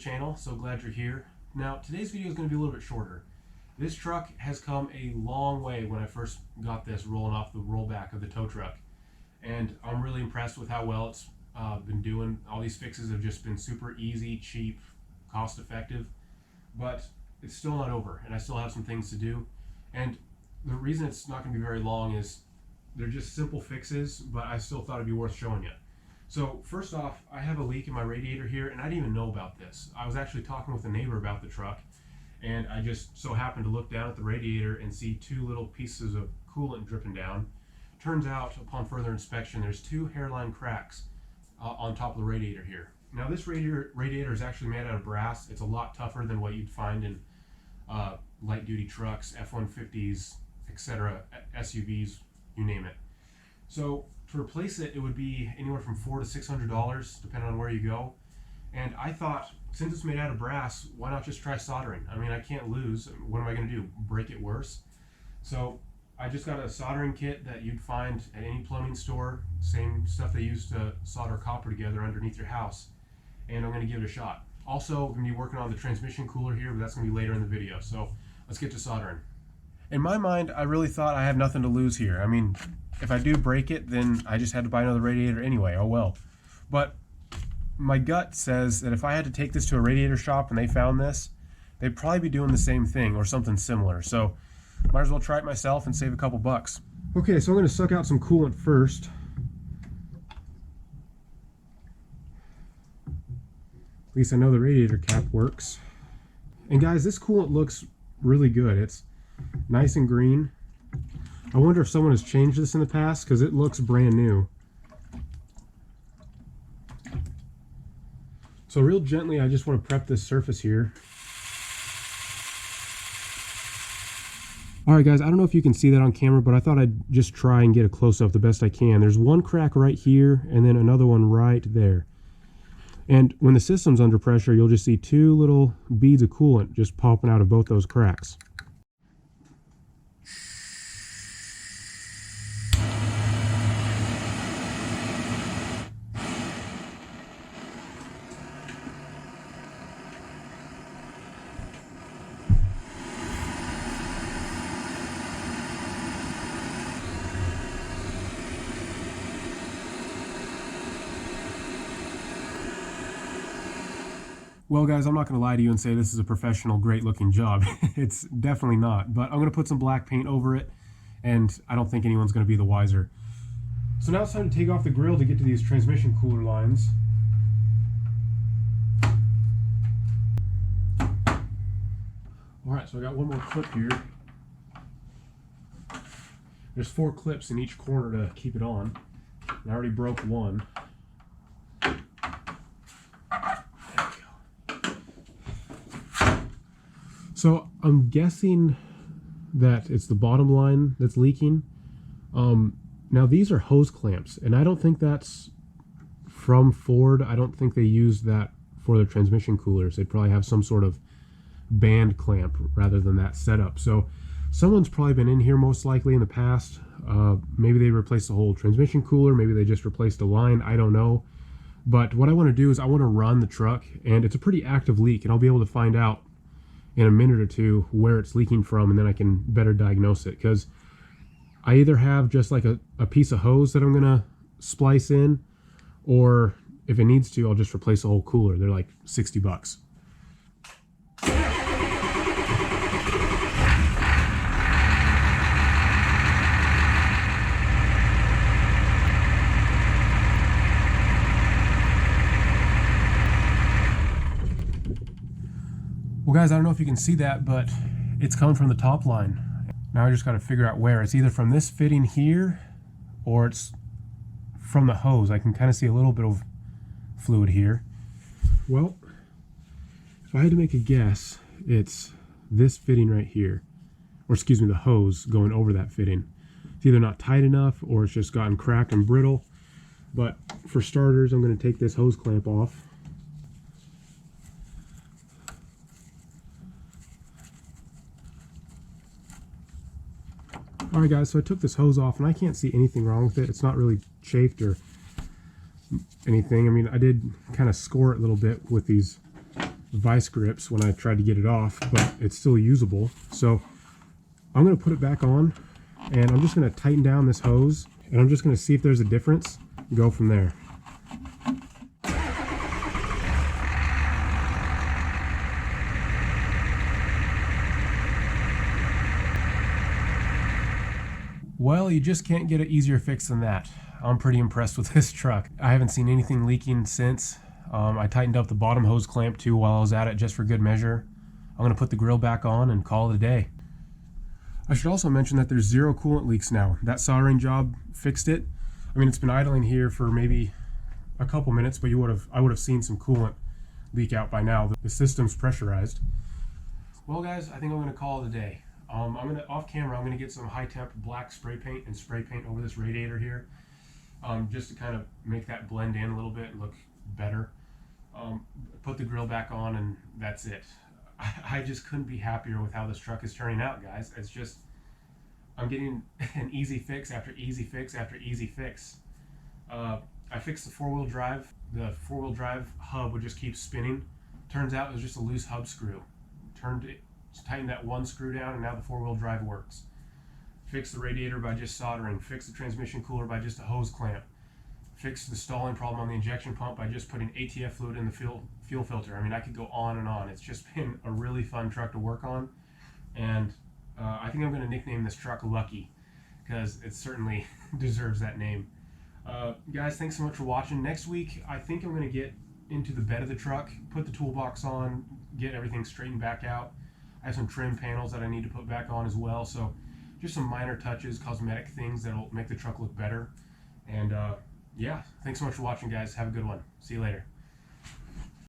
channel. So glad you're here. Now today's video is going to be a little bit shorter. This truck has come a long way when I first got this rolling off the rollback of the tow truck, and I'm really impressed with how well it's been doing. All these fixes have just been super easy, cheap, cost effective, but it's still not over and I still have some things to do. And the reason it's not going to be very long is they're just simple fixes, but I still thought it'd be worth showing you. So first off, I have a leak in my radiator here, and I didn't even know about this. I was actually talking with a neighbor about the truck, and I just so happened to look down at the radiator and see two little pieces of coolant dripping down. Turns out, upon further inspection, there's two hairline cracks on top of the radiator here. Now this radiator is actually made out of brass. It's a lot tougher than what you'd find in light duty trucks, F-150s, etc., SUVs, you name it. So to replace it, it would be anywhere from $400 to $600, depending on where you go. And I thought, since it's made out of brass, why not just try soldering? I mean, I can't lose. What am I going to do? Break it worse? So I just got a soldering kit that you'd find at any plumbing store, same stuff they use to solder copper together underneath your house, and I'm going to give it a shot. Also, I'm going to be working on the transmission cooler here, but that's going to be later in the video. So let's get to soldering. In my mind, I really thought I have nothing to lose here. I mean, if I do break it, then I just had to buy another radiator anyway. Oh well. But my gut says that if I had to take this to a radiator shop and they found this, they'd probably be doing the same thing or something similar. So might as well try it myself and save a couple bucks. Okay, so I'm going to suck out some coolant first. At least I know the radiator cap works. And guys, this coolant looks really good. It's nice and green. I wonder if someone has changed this in the past, because it looks brand new. So real gently, I just want to prep this surface here. Alright guys, I don't know if you can see that on camera, but I thought I'd just try and get a close-up the best I can. There's one crack right here, and then another one right there. And when the system's under pressure, you'll just see two little beads of coolant just popping out of both those cracks. Well guys, I'm not going to lie to you and say this is a professional, great looking job. It's definitely not, but I'm going to put some black paint over it, and I don't think anyone's going to be the wiser. So now it's time to take off the grill to get to these transmission cooler lines. Alright, so I got one more clip here. There's 4 clips in each corner to keep it on. I already broke one. So I'm guessing that it's the bottom line that's leaking. Now these are hose clamps, and I don't think that's from Ford. I don't think they use that for their transmission coolers. They'd probably have some sort of band clamp rather than that setup. So someone's probably been in here most likely in the past. Maybe they replaced the whole transmission cooler. Maybe they just replaced a line. I don't know. But what I want to do is I want to run the truck, and it's a pretty active leak, and I'll be able to find out in a minute or two where it's leaking from, and then I can better diagnose it, because I either have just like a piece of hose that I'm gonna splice in, or if it needs to, I'll just replace the whole cooler. They're like 60 bucks. Well guys, I don't know if you can see that, but it's coming from the top line. Now I just got to figure out where. It's either from this fitting here, or it's from the hose. I can kind of see a little bit of fluid here. Well, if I had to make a guess, it's this fitting right here. Or excuse me, the hose going over that fitting. It's either not tight enough, or it's just gotten cracked and brittle. But for starters, I'm going to take this hose clamp off. Alright guys, so I took this hose off and I can't see anything wrong with it. It's not really chafed or anything. I mean, I did kind of score it a little bit with these vice grips when I tried to get it off, but it's still usable. So I'm going to put it back on, and I'm just going to tighten down this hose, and I'm just going to see if there's a difference and go from there. Well, you just can't get an easier fix than that. I'm pretty impressed with this truck. I haven't seen anything leaking since. I tightened up the bottom hose clamp too while I was at it, just for good measure. I'm going to put the grill back on and call it a day. I should also mention that there's 0 coolant leaks now. That soldering job fixed it. I mean, it's been idling here for maybe a couple minutes, but I would have seen some coolant leak out by now. The system's pressurized. Well, guys, I think I'm going to call it a day. Off camera, I'm going to get some high temp black spray paint and spray paint over this radiator here, just to kind of make that blend in a little bit and look better. Put the grill back on, and that's it. I just couldn't be happier with how this truck is turning out, guys. It's just, I'm getting an easy fix after easy fix after easy fix. I fixed the four-wheel drive. The four-wheel drive hub would just keep spinning. Turns out it was just a loose hub screw. Tightened that one screw down, and now the four-wheel drive works. Fixed the radiator by just soldering. Fixed the transmission cooler by just a hose clamp. Fixed the stalling problem on the injection pump by just putting ATF fluid in the fuel filter. I mean, I could go on and on. It's just been a really fun truck to work on, and I think I'm going to nickname this truck Lucky, because it certainly deserves that name. Guys, thanks so much for watching. Next week, I think I'm going to get into the bed of the truck, put the toolbox on, get everything straightened back out. I have some trim panels that I need to put back on as well, so just some minor touches, cosmetic things that'll make the truck look better. And yeah, thanks so much for watching, guys. Have a good one. See you later.